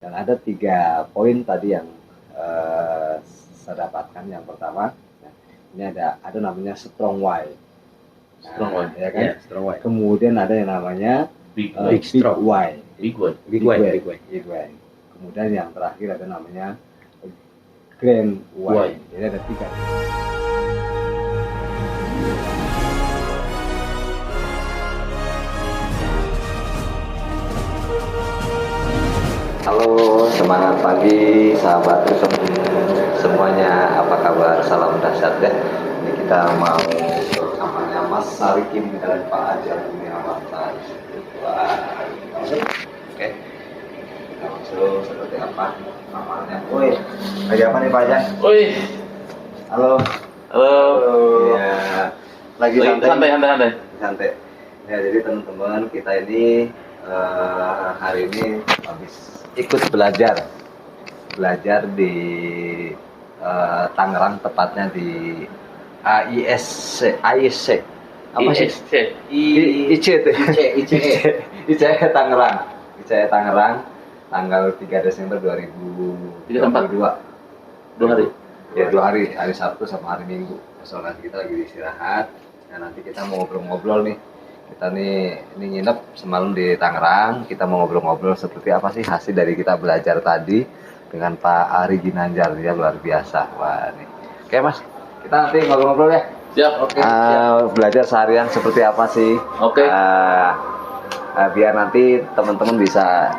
Dan ada 3 poin tadi yang saya dapatkan. Yang pertama, ini ada namanya strong why. Strong why, ya kan? Yeah, strong why. Kemudian ada yang namanya Big why. Big why. Kemudian yang terakhir ada namanya grand why. Jadi ada 3. Halo, semangat pagi sahabat semuanya, apa kabar? Salam dahsyat ya. Ini kita mau ke kamarnya Mas Sarikin dan Pak Ajal Gumiawan. Oke, kita masuk seperti apa kamarnya. Woi, lagi apa nih Pak Ajal? Woi, Halo. Ya, lagi santai. Ya, jadi teman-teman kita ini hari ini habis ikut belajar di Tangerang, tepatnya di AISC apa sih? ICE Tangerang tanggal 3 Desember 2022. 2 hari. Ya, 2 hari, hari Sabtu sama hari Minggu. Besok nanti kita lagi istirahat. Nah, nanti kita mau ngobrol-ngobrol nih. Kita ini nginep semalam di Tangerang. Kita mau ngobrol-ngobrol seperti apa sih hasil dari kita belajar tadi dengan Pak Ari Ginanjar. Dia luar biasa. Wah, nih. Oke, Mas. Kita nanti ngobrol-ngobrol ya. Siap, oke. Belajar seharian seperti apa sih? Oke. Biar nanti teman-teman bisa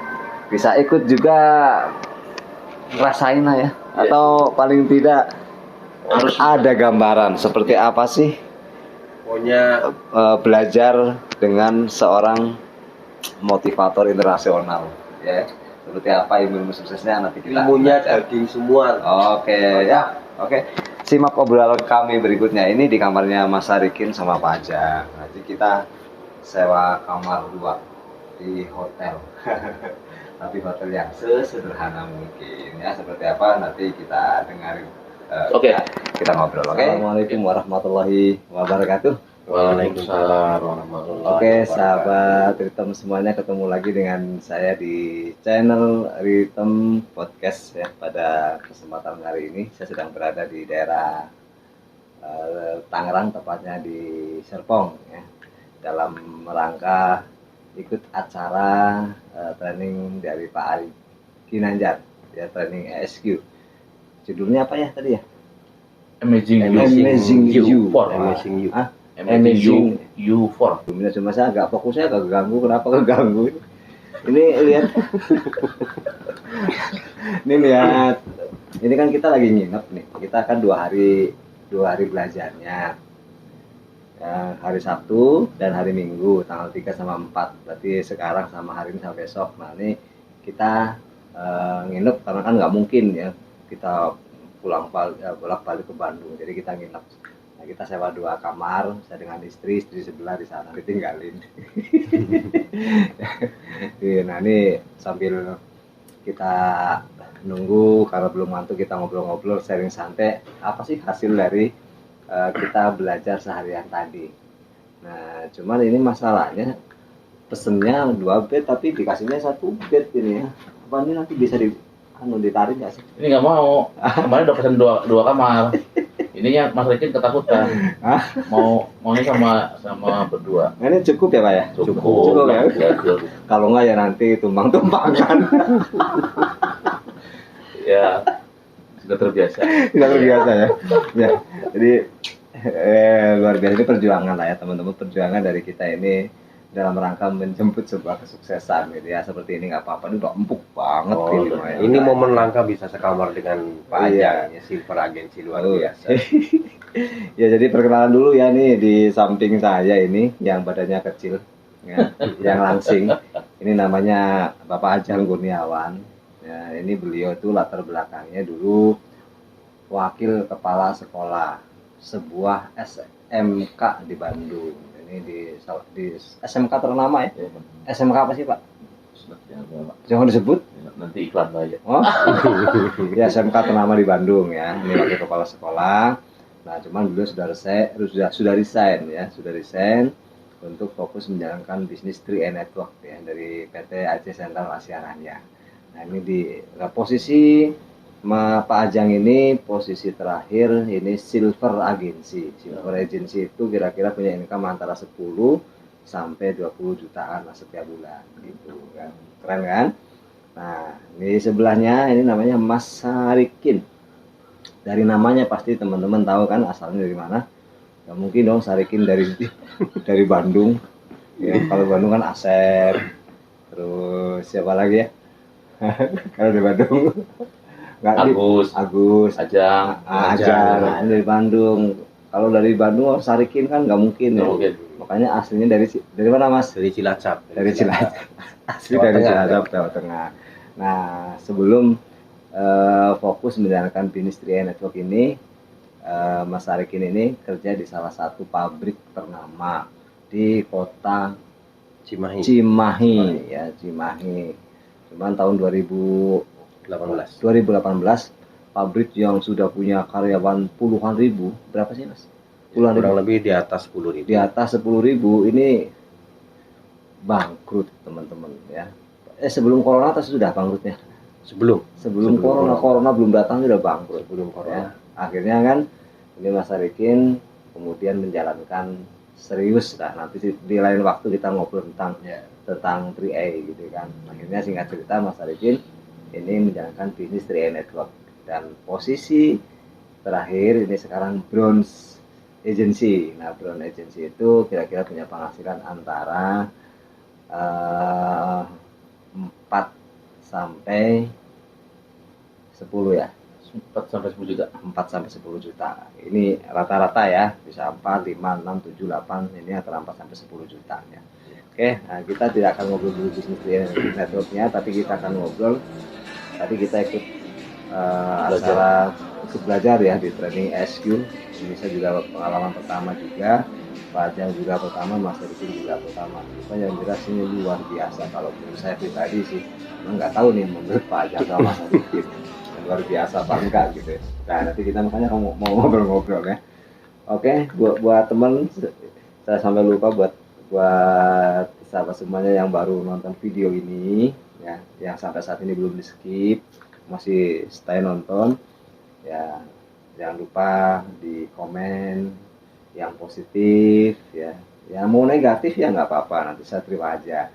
ikut juga ngerasain lah ya. Atau paling tidak harus ada gambaran seperti apa sih pokoknya belajar dengan seorang motivator internasional ya. Seperti apa ilmu suksesnya nanti kita ilmunya daging semua. Oke. Simak obrolan kami berikutnya ini di kamarnya Mas Sarikin sama Pak Ajang. Nanti kita sewa kamar 2 di hotel. Tapi hotel yang sesederhana mungkin ya. Seperti apa nanti kita dengarin. Oke. Kita ngobrol. Oke. Assalamualaikum warahmatullahi wabarakatuh. Waalaikumsalam warahmatullahi wabarakatuh. Oke, sahabat Ritem semuanya, ketemu lagi dengan saya di channel Ritem Podcast ya. Pada kesempatan hari ini saya sedang berada di daerah Tangerang, tepatnya di Serpong ya. Dalam rangka ikut acara training dari Pak Ari Ginanjar ya, training ESQ. Judulnya apa ya tadi ya? Amazing You. Amazing You 4. Cuma saya agak fokusnya agak keganggu. Kenapa keganggu? Ini lihat. Ini lihat. Ini kan kita lagi nginep nih. Kita kan 2 hari belajarnya. Ya, hari Sabtu dan hari Minggu tanggal 3 sama 4. Berarti sekarang sama hari ini sampai besok. Nah, ini kita nginep karena kan nggak mungkin ya kita bolak-balik ke Bandung. Jadi kita nginep. Nah, kita sewa 2 kamar, saya dengan istri sebelah di sana ditinggalin. Nah, ini sambil kita nunggu karena belum ngantuk, kita ngobrol-ngobrol, sharing santai. Apa sih hasil dari kita belajar seharian tadi? Nah, cuman ini masalahnya pesennya 2 bed tapi dikasihnya 1 bed ini ya. Apa ini nanti bisa ditarik nggak sih? Ini nggak mau. Kemarin udah pesen 2 kamar. Ininya Mas Rikin ketakutan. Maunya sama berdua. Nah, ini cukup ya Pak ya? Cukup ya. Kalau nggak ya nanti tumpang-tumpangan. Ya, sudah terbiasa ya. Ya, jadi luar biasa, ini perjuangan lah ya teman-teman, perjuangan dari kita ini dalam rangka menjemput sebuah kesuksesan gitu ya. Seperti ini nggak apa-apa, ini udah empuk banget ini momen langka bisa sekamar dengan Pak Ajang ya, silver agensi luar biasa. Ya, jadi perkenalan dulu ya, nih di samping saya ini yang badannya kecil ya, yang langsing ini namanya Bapak Ajal Gumiawan ya. Ini beliau itu latar belakangnya dulu wakil kepala sekolah sebuah SMK di Bandung. Ini di SMK ternama ya. SMK apa sih Pak? Jangan disebut. Nanti iklan aja. Oh, ya SMK ternama di Bandung ya. Ini wakil kepala sekolah. Nah, cuman beliau sudah resign untuk fokus menjalankan bisnis 3E Network ya dari PT Aceh Sentral Asia Raya. Nah ini posisi Pak Ajang ini posisi terakhir ini silver agency. Silver agency itu kira-kira punya income antara 10 sampai 20 jutaan lah setiap bulan gitu kan. Keren kan? Nah, di sebelahnya ini namanya Mas Sarikin. Dari namanya pasti teman-teman tahu kan asalnya dari mana? Gak mungkin dong Sarikin dari Bandung. Ya, kalau Bandung kan Asep. Terus siapa lagi ya? Kalau dari Bandung. Agus, Ajang. Nah, ini dari Bandung. Kalau dari Bandung Sarikin kan nggak mungkin ya. Makanya aslinya dari mana Mas? Dari Cilacap. Dari Cilacap. Asli dari Cilacap, Jawa Tengah. Nah, sebelum fokus menjalankan bisnis 3i Network ini, Mas Sarikin ini kerja di salah satu pabrik ternama di kota Cimahi. Ya, Cimahi. Cuman tahun 2018 pabrik yang sudah punya karyawan puluhan ribu, berapa sih Mas? Puluhan kurang lebih di atas 10.000. Di atas 10.000 ini bangkrut teman-teman ya. Sebelum corona atau sudah bangkrutnya? Sebelum corona belum datang sudah bangkrut. Sebelum corona. Ya. Akhirnya kan ini Mas Sarikin kemudian menjalankan serius lah. Nanti di lain waktu kita ngobrol tentang 3i gitu kan. Akhirnya singkat cerita Mas Sarikin ini menjalankan bisnis 3i Network dan posisi terakhir ini sekarang bronze agency. Nah, bronze agency itu kira-kira punya penghasilan antara 4 sampai 10 ya. 4 sampai 10 juta. 4 sampai 10 juta. Ini rata-rata ya, bisa 4, 5, 6, 7, 8, ini antara 4 sampai 10 juta ya. Oke, nah kita tidak akan ngobrol dulu bisnis networknya, tapi kita akan ngobrol. Tadi kita ikut acara ikut belajar ya di training SQ. Ini saya juga pengalaman pertama juga. Pak Ajang juga pertama, Mas Sarikin juga pertama. Cuma yang jelas ini luar biasa. Kalau menurut saya pribadi sih, memang nggak tahu nih menurut Pak Ajang sama Mas Sarikin luar biasa apa enggak gitu. Nah nanti kita makanya mau ngobrol-ngobrol ya. Oke, buat teman saya sampai lupa buat sahabat semuanya yang baru nonton video ini ya, yang sampai saat ini belum di skip masih stay nonton ya, jangan lupa di komen yang positif ya, yang mau negatif ya nggak apa-apa, nanti saya terima aja,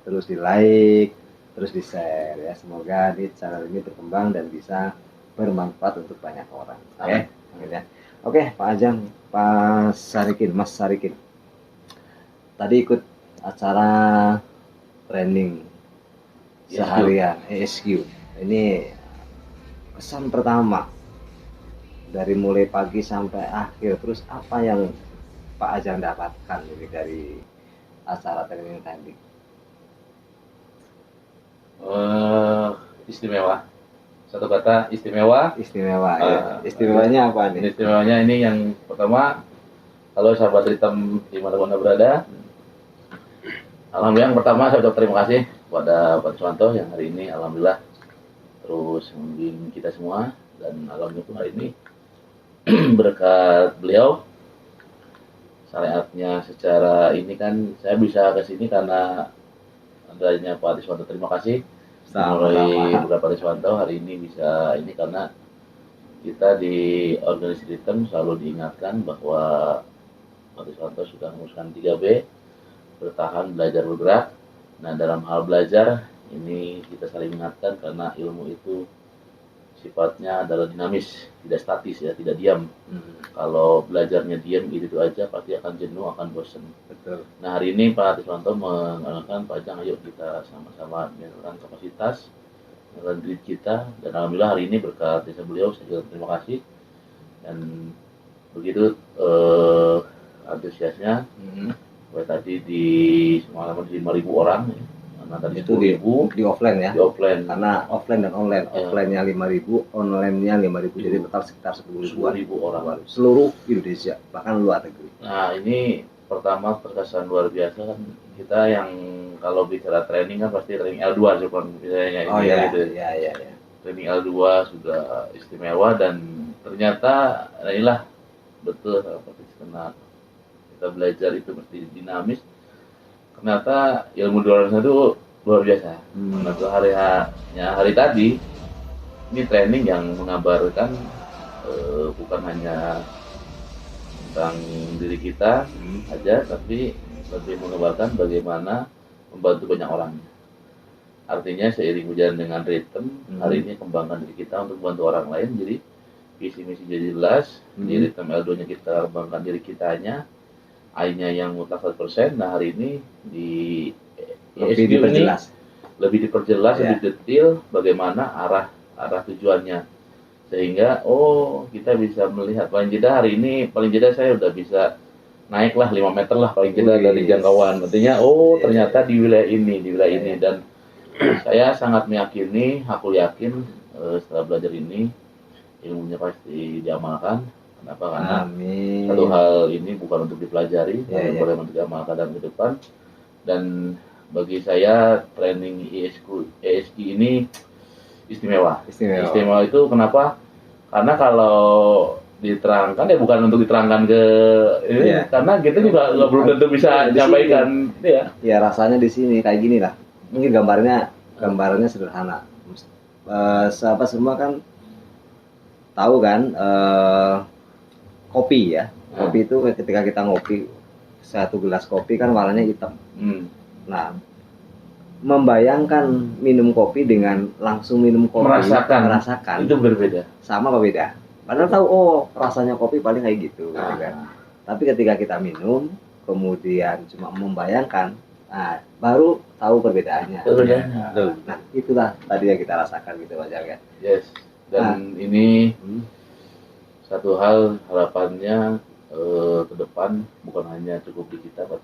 terus di like, terus di share ya, semoga di channel ini berkembang dan bisa bermanfaat untuk banyak orang. Oke, Pak Ajang, Pak Sarikin, Mas Sarikin tadi ikut acara training seharian ESQ. Ini kesan pertama dari mulai pagi sampai akhir, terus apa yang Pak Ajang dapatkan dari acara training tadi? Istimewa. Satu kata, istimewa. Ya. Istimewanya apa nih? Istimewanya ini yang pertama, kalau sahabat Ritem dimanapun Anda berada, alhamdulillah yang pertama saya ucap terima kasih kepada Pak Suwanto yang hari ini alhamdulillah terus membimbing kita semua, dan alhamdulillah hari ini berkat beliau syariatnya secara ini kan saya bisa ke sini karena adanya Pak Suwanto. Terima kasih mulai beberapa Pak Suwanto hari ini bisa ini karena kita di organisasi Ritem selalu diingatkan bahwa Pak Suwanto sudah merumuskan 3B, bertahan, belajar, bergerak. Nah, dalam hal belajar ini kita saling ingatkan karena ilmu itu sifatnya adalah dinamis, tidak statis ya, tidak diam. Kalau belajarnya diam gitu aja pasti akan jenuh, akan bosan. Betul. Nah, hari ini Pak Suwanto mengatakan, Pak Ajang, ayo kita sama-sama meningkatkan kapasitas, meningkatkan diri kita, dan alhamdulillah hari ini berkat desa beliau saya juga terima kasih, dan begitu antusiasnya. Tadi di semalam 5.000 orang, nah tadi itu di offline ya, di offline karena offline dan online. Offline-nya 5.000, online-nya 5.000, jadi total sekitar 10.000 orang seluruh Indonesia, bahkan luar negeri. Nah, ini pertama terkesan luar biasa kan, kita yang kalau bicara training kan pasti training L2 seperti misalnya gitu. Iya. Training L2 sudah istimewa, dan ternyata inilah betul seperti kenal kita belajar itu mesti dinamis. Ternyata ilmu di luar sana itu luar biasa. Nah, itu hari tadi ini training yang mengabarkan bukan hanya tentang diri kita aja, tapi lebih mengabarkan bagaimana membantu banyak orang. Artinya seiring berjalan dengan ritme, hari ini kembangkan diri kita untuk membantu orang lain. Jadi visi misi jadi jelas. Di ritme L2-nya kita kembangkan diri kitanya, I-nya yang mutlak 100%. Nah, hari ini di Lebih diperjelas. lebih diperjelas, lebih detail bagaimana arah tujuannya, sehingga kita bisa melihat paling tidak hari ini, paling tidak saya udah bisa naiklah 5 meter lah paling tidak dari jangkauan. Artinya ternyata di wilayah ini dan saya sangat meyakini, aku yakin setelah belajar ini ilmunya pasti diamalkan. Kenapa? Karena satu hal ini bukan untuk dipelajari, tapi boleh untuk diamalkan dalam kehidupan. Dan bagi saya training ESG ini istimewa. Istimewa itu kenapa? Karena kalau diterangkan bukan untuk diterangkan ke ini, karena kita juga nggak belum tentu bisa menyampaikan. Ya rasanya di sini kayak gini lah. Mungkin gambarnya sederhana. Sahabat semua kan tahu kan kopi ya. Kopi itu ketika kita ngopi, satu gelas kopi kan warnanya hitam. Nah, membayangkan minum kopi dengan langsung minum kopi, merasakan itu berbeda. Sama apa beda? Padahal tahu rasanya kopi paling kayak gitu, gitu kan. Tapi ketika kita minum, kemudian cuma membayangkan, baru tahu perbedaannya. Nah, itulah tadi yang kita rasakan gitu Mas kan. Yes. Dan ini satu hal harapannya ke depan bukan hanya cukup di kita, Pak.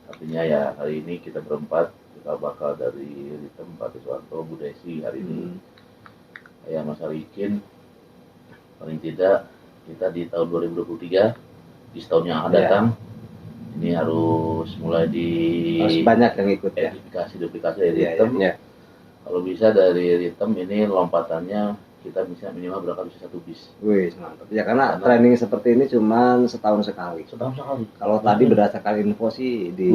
Artinya ya hari ini kita berempat, kita bakal dari Ritem, Pak Tiswanto, Bu Desi hari ini, saya Mas Arikin, paling tidak kita di tahun 2023 di setahun yang akan datang ini harus mulai harus banyak yang ikut duplikasi dari Ritem. Kalau bisa dari Ritem ini lompatannya kita bisa minimal berangkat bisa 1 bis. Wih, mantap. Ya karena training seperti ini cuma setahun sekali. Kalau tadi berdasarkan info sih di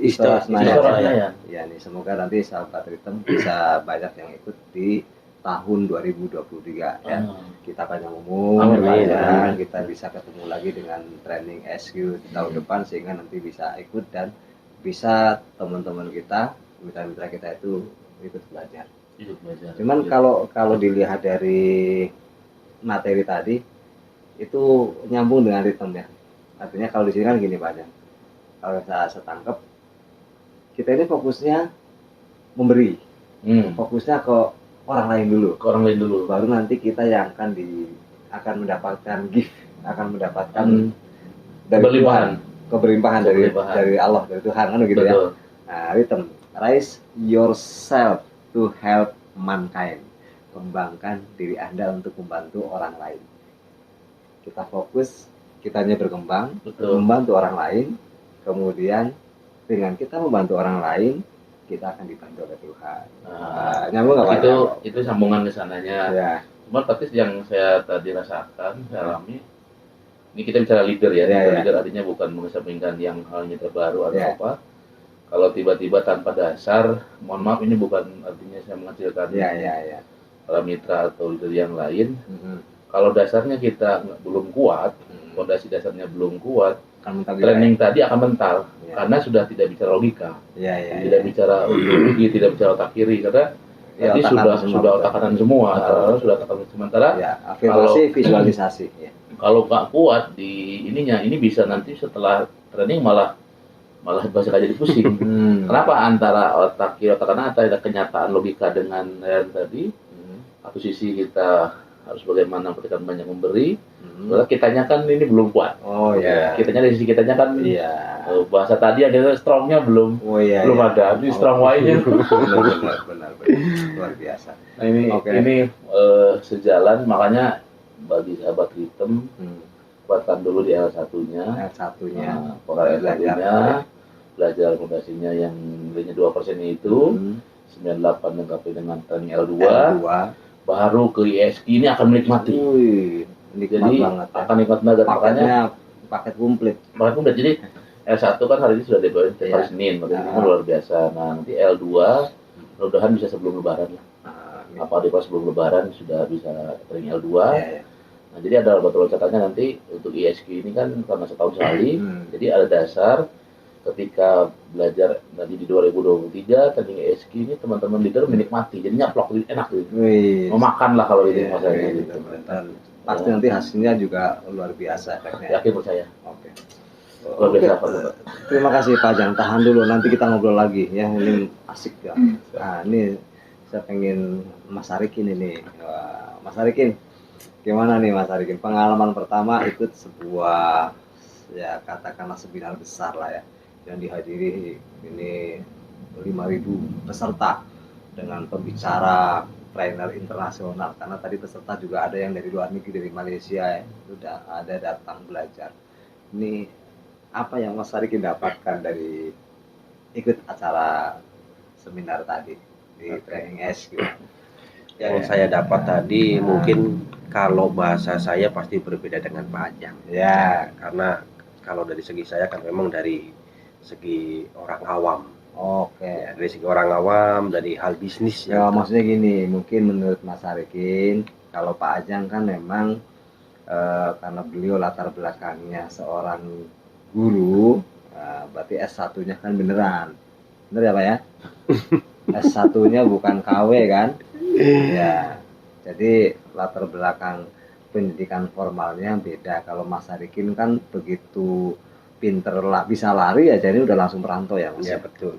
Istora Senayan. Ya nih, semoga nanti sahabat Ritem bisa banyak yang ikut di tahun 2023 ya. Kita panjang umur, kita bisa ketemu lagi dengan training SQ di tahun depan sehingga nanti bisa ikut dan bisa teman-teman kita, mitra-mitra kita itu ikut belajar. Cuman kalau dilihat dari materi tadi itu nyambung dengan ritme ya. Artinya kalau di sini kan gini Pak Jan. Kalau saya tangkap kita ini fokusnya memberi. Fokusnya ke orang lain dulu. Baru nanti kita yang akan mendapatkan gift, akan mendapatkan keberlimpahan dari Allah, dari Tuhan kan begitu ya. Nah, ritme raise yourself to help mankind. Kembangkan diri Anda untuk membantu orang lain. Kita fokus, kitanya berkembang, membantu orang lain. Kemudian dengan kita membantu orang lain, kita akan dibantu oleh Tuhan. Nyambung nggak Pak? Itu sambungan ke sananya. Ya. Cuma tapi yang saya tadi rasakan, saya alami, ini kita bicara leader ya. Leader artinya bukan mengesampingkan yang halnya terbaru atau apa. Kalau tiba-tiba tanpa dasar, mohon maaf ini bukan artinya saya mengecilkan para mitra atau leader yang lain. Kalau dasarnya kita belum kuat, fondasi dasarnya belum kuat, training tadi akan mental karena sudah tidak bicara logika, tidak bicara ideologi, tidak bicara otak kiri karena tadi sudah otak kanan semua, sudah otak kanan sementara. Afirmasi, visualisasi. Kalau nggak kuat di ininya, ini bisa nanti setelah training malah bahasa jadi pusing. Kenapa antara otak kiri otak kanan ada kenyataan logika dengan yang tadi? Satu sisi kita harus bagaimana ketika banyak memberi, kitanya kan ini belum kuat. Kitanya dari sisi kitanya kan bahasa tadi ada strongnya belum ada. Ini strong way-nya. Benar. Luar biasa. Nah, ini sejalan, makanya bagi sahabat Ritem kuatkan dulu di L1-nya. Belajar fondasinya yang nilainya 2% itu 98 lengkapi dengan training L2. Baru ke ISG ini akan menikmati. Jadi akan nikmat banget. Makanya paket komplit. Jadi L1 kan hari ini sudah deadline hari Iya. Senin, berarti ini luar biasa. Nah, nanti L2 mudah-mudahan bisa sebelum lebaran lah. Apa di pas sebelum lebaran sudah bisa training L2. Iya. Nah, jadi ada batu loncatannya nanti untuk ISQ ini kan karena setahun sekali. Jadi ada dasar ketika belajar nanti di 2023 training ISQ ini teman-teman leader menikmati. Jadi nyaplok enak gitu. Wih. Mau makan lah kalau itu Iya, masanya iya, gitu. dan pasti nanti hasilnya juga luar biasa efeknya. Yakin percaya. Oke. Luar biasa Pak. Terima kasih Pak Ajang. Tahan dulu, nanti kita ngobrol lagi ya. Ini asik ya. Nah, ini saya pengen Mas Arikin ini. Wah, Mas Arikin, gimana nih Mas Arikin? Pengalaman pertama ikut sebuah ya katakanlah seminar besar lah ya, yang dihadiri ini 5.000 peserta dengan pembicara trainer internasional, karena tadi peserta juga ada yang dari luar negeri, dari Malaysia ya, sudah ada datang belajar. Ini apa yang Mas Arikin dapatkan dari ikut acara seminar tadi di Training S gitu? Yang saya dapat tadi mungkin kalau bahasa saya pasti berbeda dengan Pak Ajang. Ya, Karena kalau dari segi saya kan memang dari segi orang awam. oke. Ya, dari segi orang awam, dari hal bisnis Ya, maksudnya gini, mungkin menurut Mas Arikin, kalau Pak Ajang kan memang karena beliau latar belakangnya seorang guru, berarti S1-nya kan beneran. Bener ya Pak ya? S1-nya bukan KW kan? Ya, jadi latar belakang pendidikan formalnya beda. Kalau Mas Arikin kan begitu pinter lah, bisa lari ya, jadi udah langsung merantau ya Mas. Ya betul,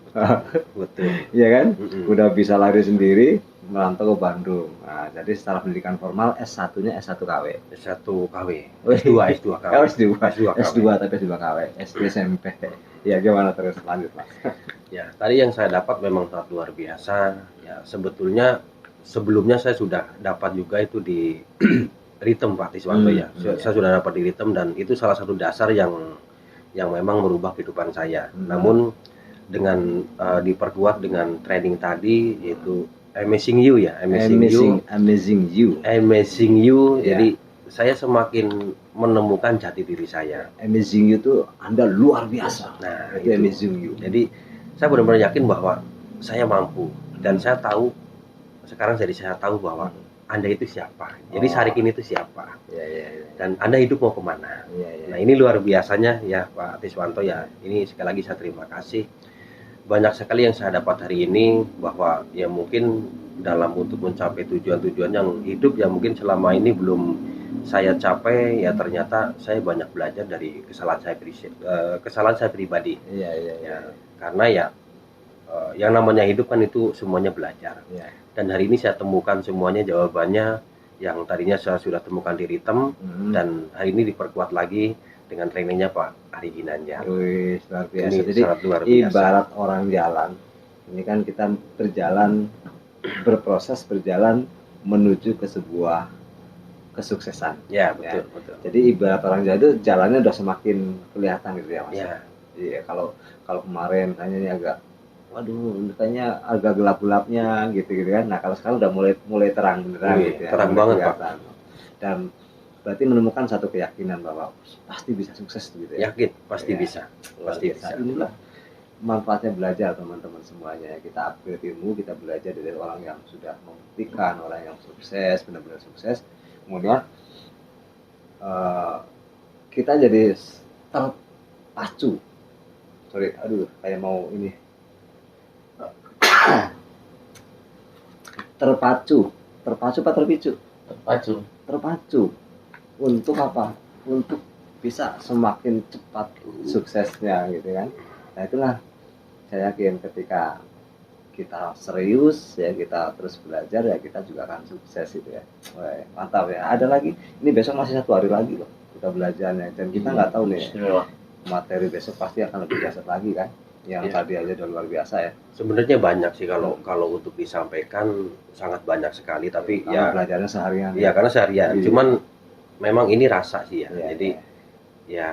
betul. Iya kan? Mm-mm. Udah bisa lari sendiri, merantau ke Bandung. Nah, jadi secara pendidikan formal S1-nya S1 KW. S1 KW, S2 KW. Oh, S2, S2 KW. S2 tapi S2 KW, SD SMP. Ya gimana terus lanjut Mas? Ya, tadi yang saya dapat memang sangat luar biasa. Ya, sebetulnya sebelumnya saya sudah dapat juga itu di Ritem Pak Tiswanto ya. Saya sudah dapat di Ritem dan itu salah satu dasar yang memang merubah kehidupan saya. Namun dengan diperkuat dengan training tadi yaitu Amazing You ya, Amazing You. Ya. Jadi saya semakin menemukan jati diri saya. Amazing You itu Anda luar biasa. Nah, itu Amazing You. Jadi saya benar-benar yakin bahwa saya mampu dan saya tahu sekarang saya tahu bahwa Anda itu siapa. Jadi Sarikin itu siapa. Ya. Dan Anda hidup mau kemana. Ya. Nah ini luar biasanya ya Pak Tiswanto ya. Ini sekali lagi saya terima kasih. Banyak sekali yang saya dapat hari ini bahwa ya mungkin dalam untuk mencapai tujuan-tujuan yang hidup yang mungkin selama ini belum saya capai, ya ternyata saya banyak belajar dari kesalahan saya pribadi. Iya. Ya, karena ya yang namanya hidup kan itu semuanya belajar. Ya. Dan hari ini saya temukan semuanya jawabannya yang tadinya saya sudah temukan di Ritem dan hari ini diperkuat lagi dengan trainingnya Pak Ari Ginanjar. Wih, luar biasa. Ini Jadi sangat luar biasa. ibarat orang jalan. Ini kan kita berjalan menuju ke sebuah kesuksesan. Ya betul. Jadi ibarat orang jalan itu jalannya udah semakin kelihatan gitu ya Mas. Ya. Iya, kalau kemarin kayaknya ini kayaknya agak gelap-gelapnya gitu kan. Nah, kalau sekarang udah mulai terang beneran gitu ya. Terang mulai banget kelihatan. Dan berarti menemukan satu keyakinan bahwa pasti bisa sukses gitu ya. Yakin pasti Ya. bisa. Pasti bisa. Inilah manfaatnya belajar teman-teman semuanya. Kita upgrade ilmu, kita belajar dari orang yang sudah membuktikan, orang yang sukses, benar-benar sukses. Kemudian kita jadi terpacu. Kayak mau ini. Terpacu apa terpicu? Terpacu. Untuk apa? Untuk bisa semakin cepat suksesnya gitu kan. Nah itulah saya yakin ketika kita serius ya, kita terus belajar ya, kita juga akan sukses gitu ya. Wah, mantap ya. Ada lagi, ini besok masih 1 hari lagi loh kita belajarnya, dan kita nggak tahu nih materi besok pasti akan lebih dahsyat lagi kan. Yang tadi aja udah luar biasa ya. Sebenarnya banyak sih kalau untuk disampaikan, sangat banyak sekali, tapi karena belajarnya seharian. Iya, karena seharian. Jadi, cuman memang ini rasa sih ya. Iya, jadi ya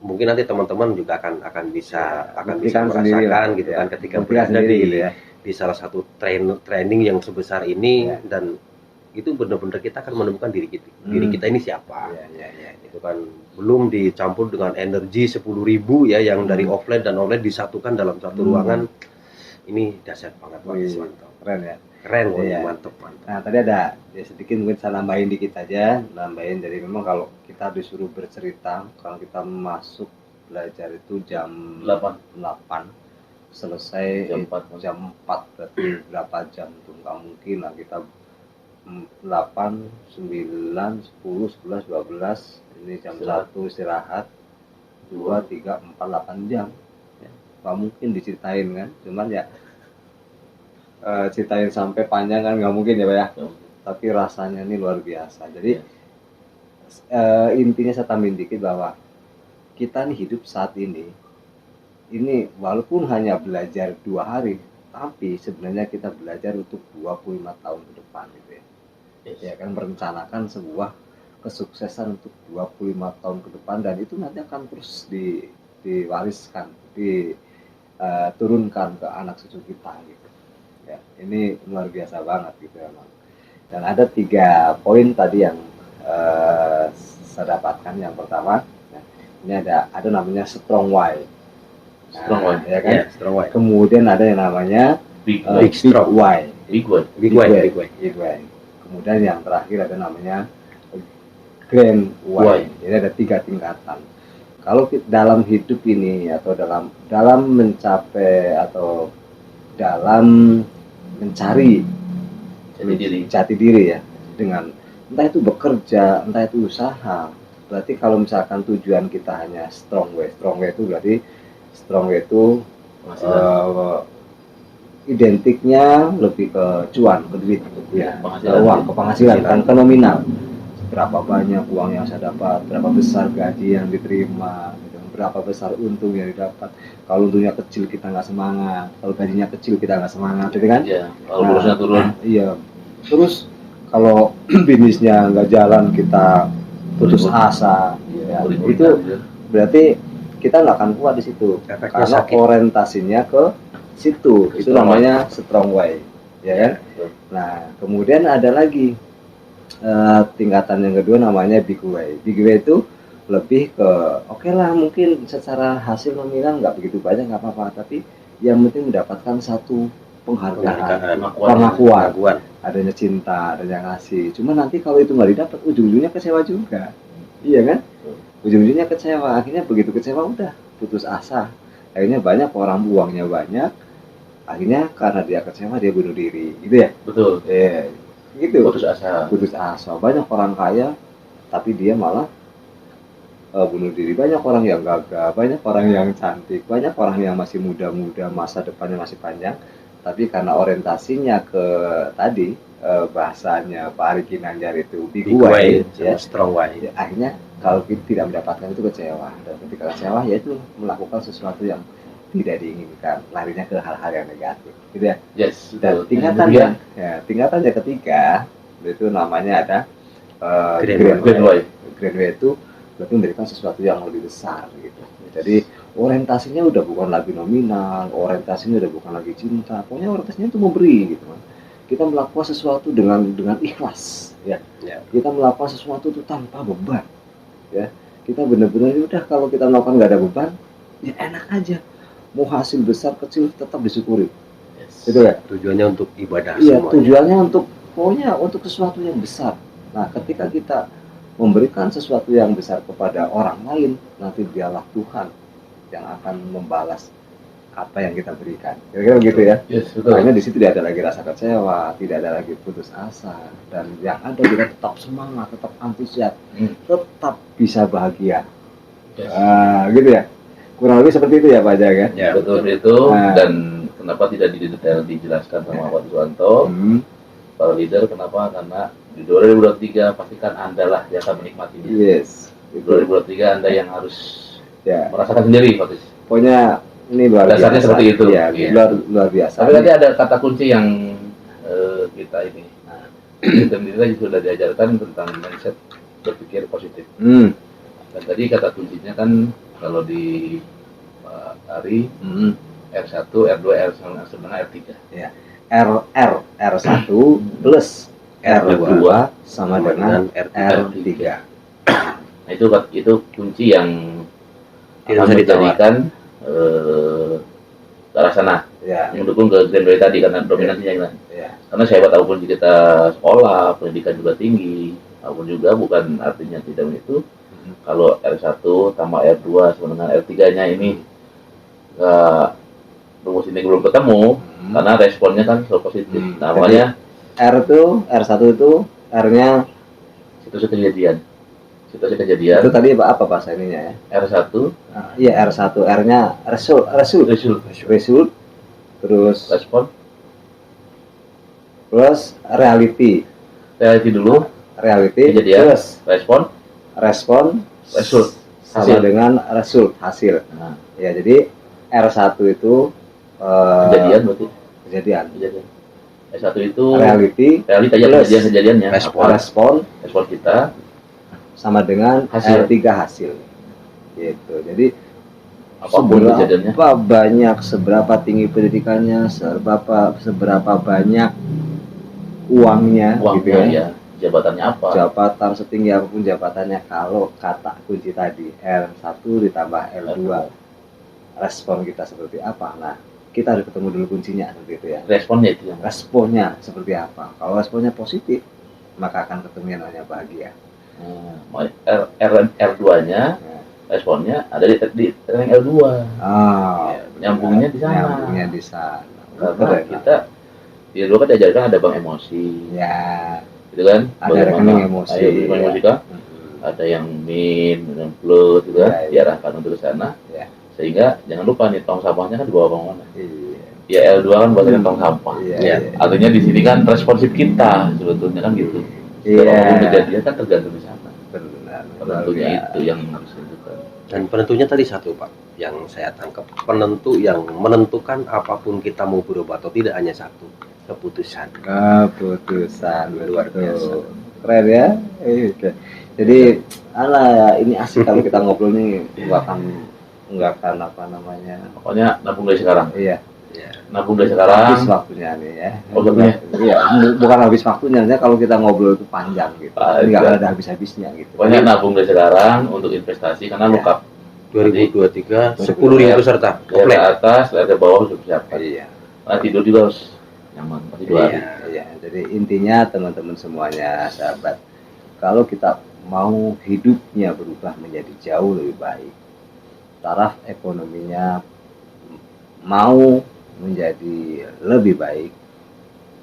mungkin nanti teman-teman juga akan bisa buktikan merasakan sendiri, gitu ya. kan ketika Buktikan berada sendiri di gitu ya. di salah satu training yang sebesar ini, Ya. dan itu benar-benar kita akan menemukan diri kita. Diri kita ini siapa? Ya. Itu kan belum dicampur dengan energi 10.000 ya yang dari offline dan online disatukan dalam satu ruangan. Ini dahsyat banget Pak Iswanto. Keren ya. Keren, Iya. mantap. Nah tadi ada ya sedikit mungkin saya nambahin dikit aja, jadi memang kalau kita disuruh bercerita, kalau kita masuk belajar itu jam 8 selesai jam 4 berarti berapa jam tuh, nggak mungkin lah kita 8, 9, 10, 11, 12 ini jam 1 istirahat 2, 3, 4, 8 jam ya. Nggak mungkin diceritain kan, cuman ya ceritain sampai panjang kan nggak mungkin ya Pak ya, tapi rasanya ini luar biasa. Jadi intinya saya tambahin dikit bahwa kita nih hidup saat ini walaupun hanya belajar 2 hari, tapi sebenarnya kita belajar untuk 25 tahun ke depan gitu ya. Ya kan, merencanakan sebuah kesuksesan untuk 25 tahun ke depan, dan itu nanti akan terus diwariskan, diturunkan ke anak cucu kita gitu. Ya, ini luar biasa banget gitu emang. Dan ada 3 poin tadi yang saya dapatkan. Yang pertama, ya, ini ada namanya strong why. Strong why, ya kan? Yeah, strong why. Kemudian ada yang namanya big strong why. Big why. Kemudian yang terakhir ada namanya grand why. Jadi ada 3 tingkatan. Kalau dalam hidup ini atau dalam mencapai atau dalam mencari jati diri ya, dengan entah itu bekerja, entah itu usaha, berarti kalau misalkan tujuan kita hanya strong way itu berarti strong way itu identiknya lebih ke cuan, ke duit, ya, uang, ke penghasilan, kan ke nominal. Berapa banyak uang yang saya dapat, berapa besar gaji yang diterima, berapa besar untung yang didapat. Kalau untungnya kecil kita nggak semangat, kalau gajinya kecil kita nggak semangat, gitu kan? Iya, kalau bonusnya turun. Iya. Terus kalau bisnisnya nggak jalan kita putus asa, ya, itu berarti kita nggak akan kuat di situ, karena orientasinya ke situ. Itu namanya strong way, ya kan? Nah, kemudian ada lagi tingkatan yang kedua namanya big way. Big way itu lebih ke oke lah, mungkin secara hasil nominal nggak begitu banyak, nggak apa-apa, tapi yang penting mendapatkan satu penghargaan, pengakuan, adanya cinta, adanya kasih. Cuma nanti kalau itu nggak didapat, ujung-ujungnya kecewa juga, iya kan? Ujung-ujungnya kecewa. Akhirnya begitu kecewa udah putus asa. Akhirnya banyak orang, uangnya banyak, akhirnya karena dia kecewa dia bunuh diri, gitu ya? Betul. Gitu. Putus asa. Banyak orang kaya tapi dia malah bunuh diri. Banyak orang yang gagah, banyak orang yang cantik, banyak orang yang masih muda-muda, masa depannya masih panjang, tapi karena orientasinya ke tadi bahasanya Pak Ari Ginanjar itu big way, ya, strong way, ya, akhirnya kalau kita tidak mendapatkan itu kecewa, dan ketika kecewa yaitu melakukan sesuatu yang tidak diinginkan, larinya ke hal-hal yang negatif, gitu ya. Yes. Dan tingkatan yang ketiga itu namanya ada grand way. Grand way itu berarti memberikan sesuatu yang lebih besar gitu. Jadi orientasinya udah bukan lagi nominal, orientasinya udah bukan lagi cinta, pokoknya orientasinya itu memberi gitu kan. Kita melakukan sesuatu dengan ikhlas, ya. Kita melakukan sesuatu itu tanpa beban, ya. Kita benar-benar udah, kalau kita melakukan nggak ada beban, ya enak aja. Mau hasil besar kecil tetap disyukuri. Yes. Gitu ya. Tujuannya untuk ibadah. Iya, tujuannya untuk sesuatu yang besar. Nah, ketika kita memberikan sesuatu yang besar kepada orang lain, nanti dialah Tuhan yang akan membalas apa yang kita berikan. Kira-kira begitu ya. Yes, betul. Makanya di situ tidak ada lagi rasa kecewa, tidak ada lagi putus asa, dan yang ada kita tetap semangat, tetap antusias, tetap bisa bahagia. Yes. Gitu ya. Kurang lebih seperti itu ya Pak Jaga. Ya, betul itu. Dan kenapa tidak detail dijelaskan sama Pak Iswanto? Para leader, kenapa? Karena di 2023 pastikan Anda lah yang akan menikmatinya. Yes. 2023 Anda yang harus merasakan sendiri, Pak Is. Pokoknya ini luar biasa. Dasarnya seperti itu. Ya, luar biasa. Tapi tadi ada kata kunci yang kita ini. Kita sudah diajarkan tentang mindset berpikir positif. Dan tadi kata kuncinya kan kalau di Pak Ari, R1, R2, R3. Ya. R1 plus R2 sama dengan R3. Nah, itu kunci yang Tidak akan bisa ditawar. menjadikan ke arah sana, Ya, yang mendukung ke Grand Valley tadi karena dominasinya kan. ya. Karena sehebat apapun kita sekolah, pendidikan juga tinggi, apapun juga bukan artinya tidak itu. Kalau R1 tambah R2 sama dengan R3-nya ini rumus ini belum ketemu, karena responnya kan selalu positif. Namanya R1 itu R-nya situasi kejadian. Situasi itu kejadian tadi apa bahasa ininya ya? R1 Iya, R1, R-nya result, result, terus respon, reality dulu, kejadian, terus respon, result sama hasil. dengan result, hasil. Nah, Ya, jadi R1 itu kejadian berarti kejadian. S1 itu Reality realita ya, plus kejadiannya, respon respon kita, sama dengan Hasil. R3 hasil. Gitu. Jadi apapun kejadiannya. seberapa tinggi pendidikannya, seberapa banyak uangnya gitu Uangnya ya. ya, jabatannya apa? Jabatan setinggi apapun jabatannya, kalau kata kunci tadi R1 ditambah L2, respon kita seperti apa? Nah, kita harus ketemu dulu kuncinya seperti itu ya. Responnya itu yang Responnya seperti apa? Kalau responnya positif, maka akan ketemu yang namanya bahagia. R2-nya responnya ada di rank L2. Nyambungnya di sana. Nyambungnya di sana. Karena kita di dulu kan diajarkan ada bank emosi, Ya, gitu kan? ada rekening emosi. Ayo, rekening emosi kan? Ada yang min, yang plus, gitu kan? Ya, ya. Diarahkan untuk ke sana. Ya. Sehingga jangan lupa nih tong sampahnya kan di bawah mana? Iya. Ya L2 kan buat tong sampah. Iya, Ya. iya. Artinya di sini kan responsif kita sebetulnya kan gitu. Iya. Kalau kejadian kan tergantung di sana. Benar. Penentunya Iya. itu yang harus ditentukan. Dan penentunya tadi satu Pak, yang saya tangkap, penentu yang menentukan apapun kita mau berubah atau tidak hanya satu, keputusan. Keputusan Luar biasa. Keren ya. Jadi ini asik kalau kita ngobrol nih, nggak akan apa namanya. Pokoknya nabung dari sekarang. Iya. Ya. Nabung dari Habis sekarang. waktunya nih ya. Oh, waktunya? Iya, bukan habis waktunya, maksudnya kalau kita ngobrol itu panjang gitu. Ini nggak ada habis-habisnya gitu. Pokoknya nabung dari sekarang untuk investasi karena Ya. lengkap. 2023 10.000 peserta Lihat ke komplek. atas, lihat ke bawah sudah siapkan. Iya. Nah, tidur juga harus nyaman. Pasti 2 hari. Iya. Jadi intinya teman-teman semuanya, sahabat, kalau kita mau hidupnya berubah menjadi jauh lebih baik, taraf ekonominya mau menjadi lebih baik,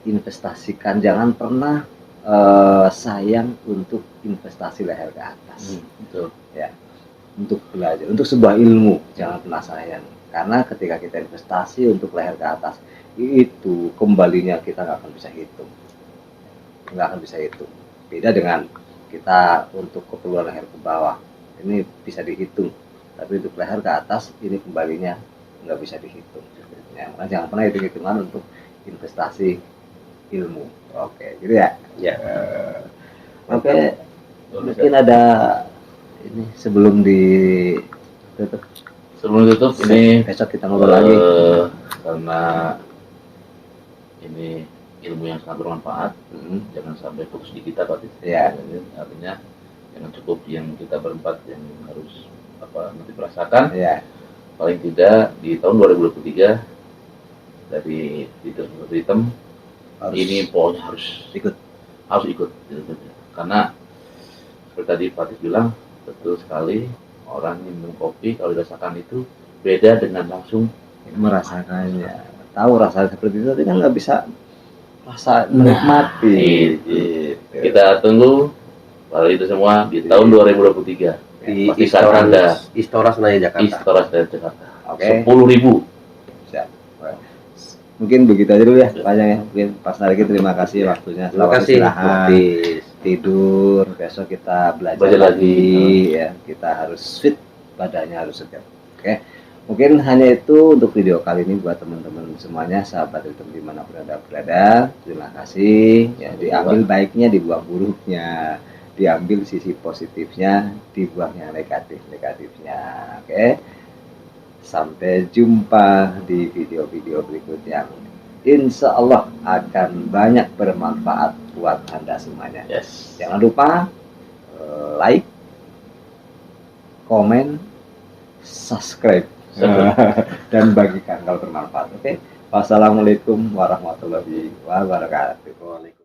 investasikan, jangan pernah sayang untuk investasi leher ke atas. Betul. Ya, untuk belajar, untuk sebuah ilmu, jangan pernah sayang, karena ketika kita investasi untuk leher ke atas, itu kembalinya kita nggak akan bisa hitung. Beda dengan kita untuk keperluan leher ke bawah, ini bisa dihitung, tapi untuk leher ke atas ini kembalinya nggak bisa dihitung. Ya, makanya jangan pernah hitung-hitungan untuk investasi ilmu. Oke, gitu ya. Ya. Oke, mungkin ada ini sebelum ditutup. Sebelum tutup ini Besok kita ngobrol lagi. karena ini ilmu yang sangat bermanfaat, jangan sampai putus di kita Pak. Iya. Artinya jangan cukup yang kita berempat yang harus nanti merasakan. Ya, Paling tidak di tahun 2023 dari Ritem ini pokoknya harus ikut gitu. Karena seperti tadi Pak Tis bilang, betul sekali, orang yang minum kopi kalau dirasakan itu beda dengan langsung merasakannya. Tahu rasa seperti itu, tapi kan nggak bisa rasa menikmati. Gitu. Kita tunggu hal itu semua di tahun 2023 Di Pastikan Anda Istora Senayan Jakarta. Istora Senayan Jakarta. Oke. 10.000. Siap. Mungkin begitu aja dulu ya, panjang ya. Mungkin Pak Nariki, terima kasih waktunya. Terima Selamat kasih. istirahat, tidur, besok kita belajar Belajar lagi ya. Kita harus fit, badannya harus segar. Oke. Mungkin hanya itu untuk video kali ini buat teman-teman semuanya, sahabat Ritem dimanapun Anda berada. Terima kasih. Ya, diambil baiknya, dibuang buruknya, diambil sisi positifnya, dibuang yang negatifnya. Oke. Sampai jumpa di video-video berikut yang insya Allah akan banyak bermanfaat buat Anda semuanya. Yes. Jangan lupa like, komen, subscribe, dan bagikan kalau bermanfaat. Oke. Wassalamualaikum warahmatullahi wabarakatuh. Waalaikumsalam.